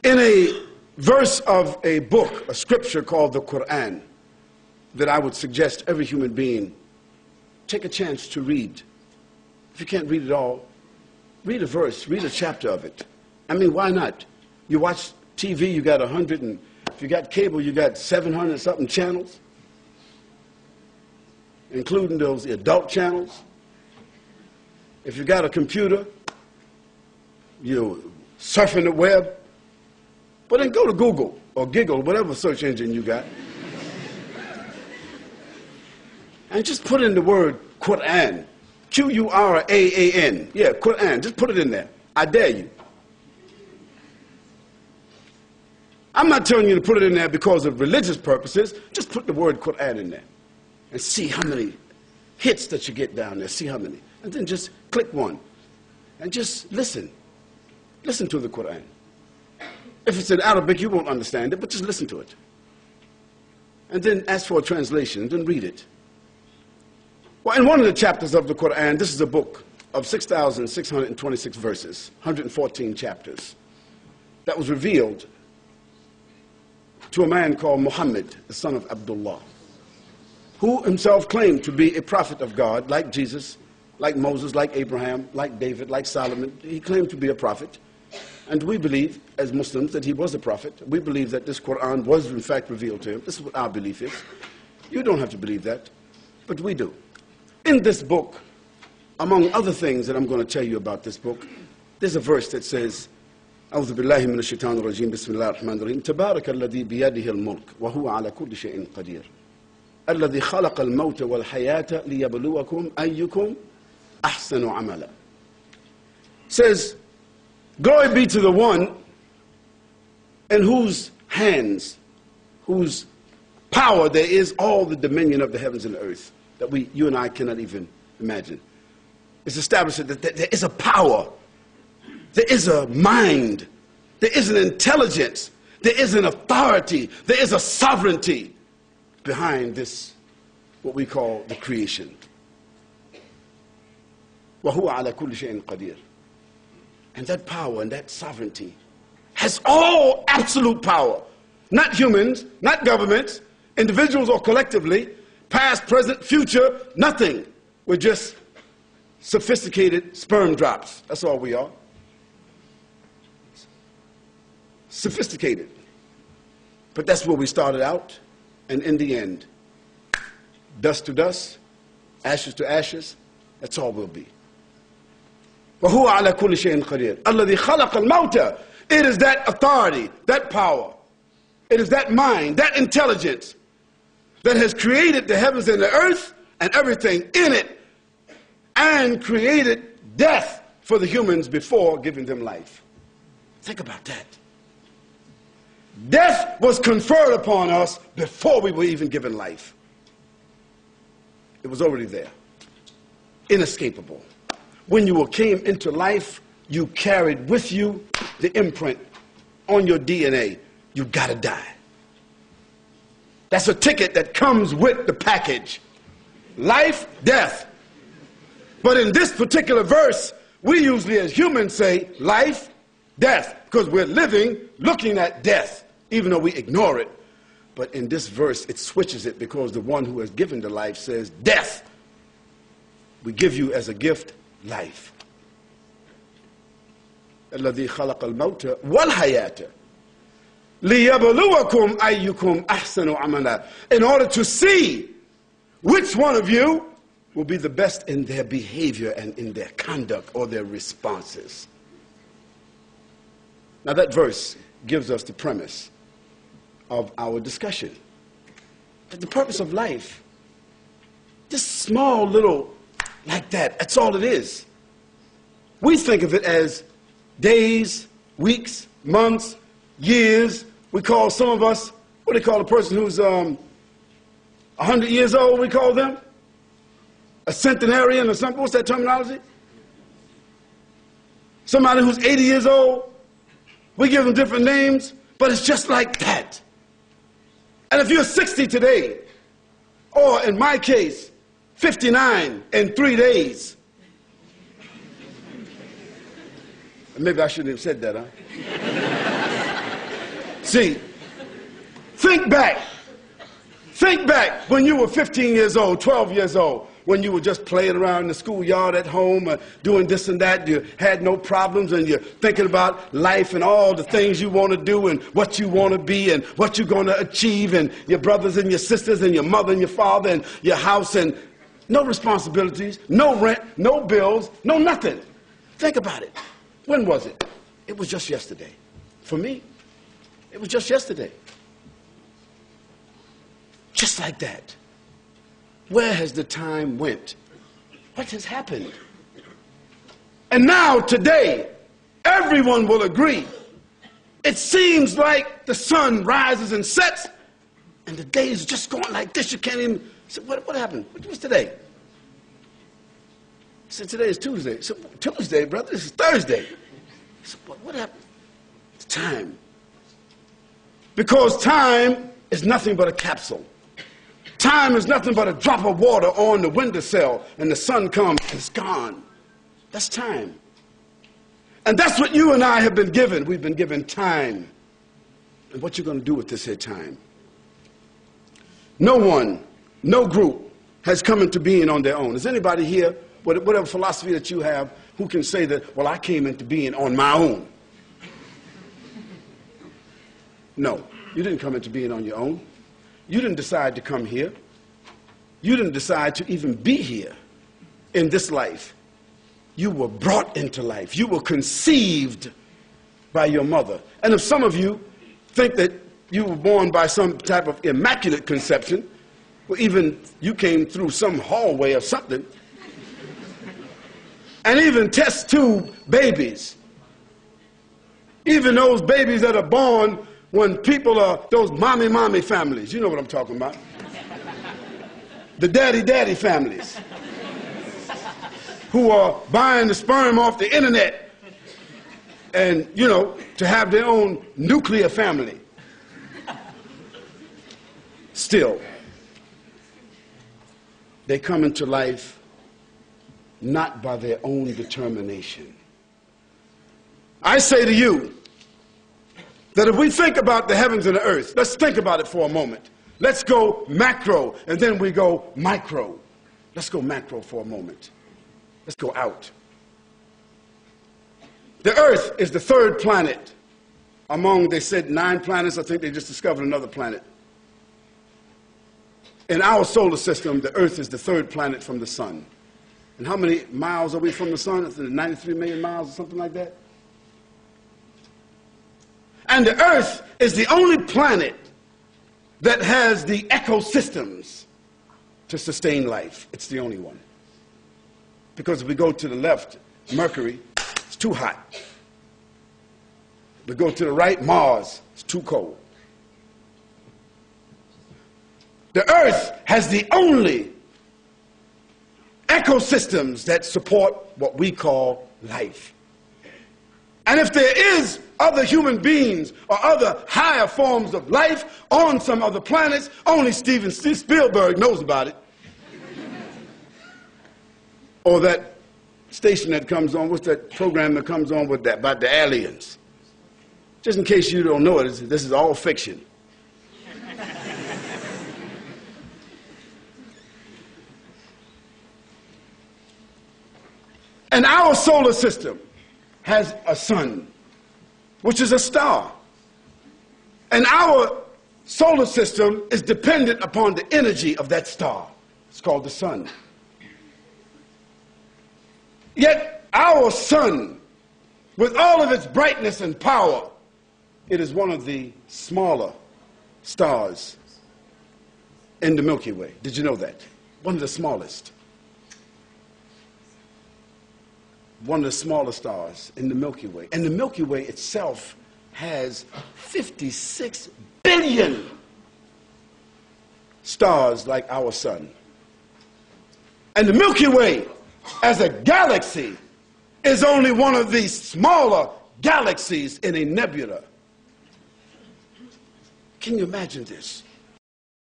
In a verse of a book, a scripture called the Quran, that I would suggest every human being take a chance to read. If you can't read it all, read a verse, read a chapter of it. I mean, why not? You watch TV, you got 100, and if you got cable, you got 700 something channels, including those adult channels. If you got a computer, you're surfing the web. But then go to Google or Giggle, whatever search engine you got, and just put in the word Quran. Quran. Yeah, Quran. Just put it in there. I dare you. I'm not telling you to put it in there because of religious purposes. Just put the word Quran in there and see how many hits that you get down there. See how many. And then just click one and just listen. Listen to the Quran. If it's in Arabic, you won't understand it, but just listen to it. And then ask for a translation, and then read it. Well, in one of the chapters of the Quran, this is a book of 6,626 verses, 114 chapters, that was revealed to a man called Muhammad, the son of Abdullah, who himself claimed to be a prophet of God, like Jesus, like Moses, like Abraham, like David, like Solomon. He claimed to be a prophet. And we believe, as Muslims, that he was a prophet. We believe that this Quran was, in fact, revealed to him. This is what our belief is. You don't have to believe that, but we do. In this book, among other things that I'm going to tell you about this book, there's a verse that says, أعوذ بالله من الشيطان الرجيم بسم الله الرحمن الرحيم تبارك الذي بيده الملك وهو على كل شيء قدير الذي خلق الموت والحياة ليبلوكم أيكم أحسن عملا. Says, glory be to the one in whose hands, whose power there is all the dominion of the heavens and the earth that you and I cannot even imagine. It's established that there is a power, there is a mind, there is an intelligence, there is an authority, there is a sovereignty behind this, what we call the creation. وَهُوَ عَلَى كُلِّ شَيْءٍ قَدِيرٌ. And that power and that sovereignty has all absolute power. Not humans, not governments, individuals or collectively, past, present, future, nothing. We're just sophisticated sperm drops. That's all we are. Sophisticated. But that's where we started out. And in the end, dust to dust, ashes to ashes, that's all we'll be. وَهُوَ عَلَى كُلِّ شَيْءٍ قَدِيرٌ الَّذِي خَلَقَ الْمَوْتَ. It is that authority, that power, it is that mind, that intelligence that has created the heavens and the earth and everything in it, and created death for the humans before giving them life. Think about that. Death was conferred upon us before we were even given life. It was already there, inescapable. When you came into life, you carried with you the imprint on your DNA. You gotta die. That's a ticket that comes with the package. Life, death. But in this particular verse, we usually as humans say life, death, because we're living looking at death, even though we ignore it. But in this verse, it switches it because the one who has given the life says, death, we give you as a gift life. الذي خلق الموت والحياة ليبلوكم أيكم أحسن عملا. In order to see which one of you will be the best in their behavior and in their conduct or their responses. Now that verse gives us the premise of our discussion. That the purpose of life, this small little like that's all it is. We think of it as days, weeks, months, years. We call some of us, what do they call a person who's 100 years old, we call them? A centenarian or something, what's that terminology? Somebody who's 80 years old, we give them different names, but it's just like that. And if you're 60 today, or in my case, 59 in 3 days. Maybe I shouldn't have said that, huh? See, think back. Think back when you were 15 years old, 12 years old, when you were just playing around in the schoolyard at home, doing this and that. You had no problems, and you're thinking about life and all the things you want to do and what you want to be and what you're going to achieve, and your brothers and your sisters and your mother and your father and your house, and no responsibilities, no rent, no bills, no nothing. Think about it. When was it? It was just yesterday. For me, it was just yesterday. Just like that. Where has the time went? What has happened? And now, today, everyone will agree. It seems like the sun rises and sets, and the day is just going like this. You can't even say, what happened? What's today? I said, today is Tuesday. I said, Tuesday, brother, this is Thursday. I said, what happened? It's time. Because time is nothing but a capsule. Time is nothing but a drop of water on the windowsill, and the sun comes and it's gone. That's time. And that's what you and I have been given. We've been given time. And what you're going to do with this here time? No one, no group has come into being on their own. Is anybody here, whatever philosophy that you have, who can say that, well, I came into being on my own? No, you didn't come into being on your own. You didn't decide to come here. You didn't decide to even be here in this life. You were brought into life. You were conceived by your mother. And if some of you think that you were born by some type of immaculate conception, or even you came through some hallway or something, and even test tube babies, even those babies that are born when people are, those mommy families, you know what I'm talking about. The daddy families who are buying the sperm off the internet and, you know, to have their own nuclear family. Still, they come into life not by their own determination. I say to you, that if we think about the heavens and the earth, let's think about it for a moment. Let's go macro, and then we go micro. Let's go macro for a moment. Let's go out. The earth is the third planet among, they said, 9 planets. I think they just discovered another planet. In our solar system, the earth is the third planet from the sun. And how many miles are we from the sun? Is it 93 million miles or something like that? And the earth is the only planet that has the ecosystems to sustain life. It's the only one. Because if we go to the left, Mercury, it's too hot. If we go to the right, Mars, it's too cold. The earth has the only ecosystems that support what we call life. And if there is other human beings or other higher forms of life on some other planets, only Steven Spielberg knows about it. Or that station that comes on, what's that program that comes on with that, about the aliens? Just in case you don't know it, this is all fiction. And our solar system has a sun, which is a star. And our solar system is dependent upon the energy of that star. It's called the sun. Yet our sun, with all of its brightness and power, it is one of the smaller stars in the Milky Way. Did you know that? One of the smallest. One of the smaller stars in the Milky Way. And the Milky Way itself has 56 billion stars like our sun. And the Milky Way, as a galaxy, is only one of the smaller galaxies in a nebula. Can you imagine this?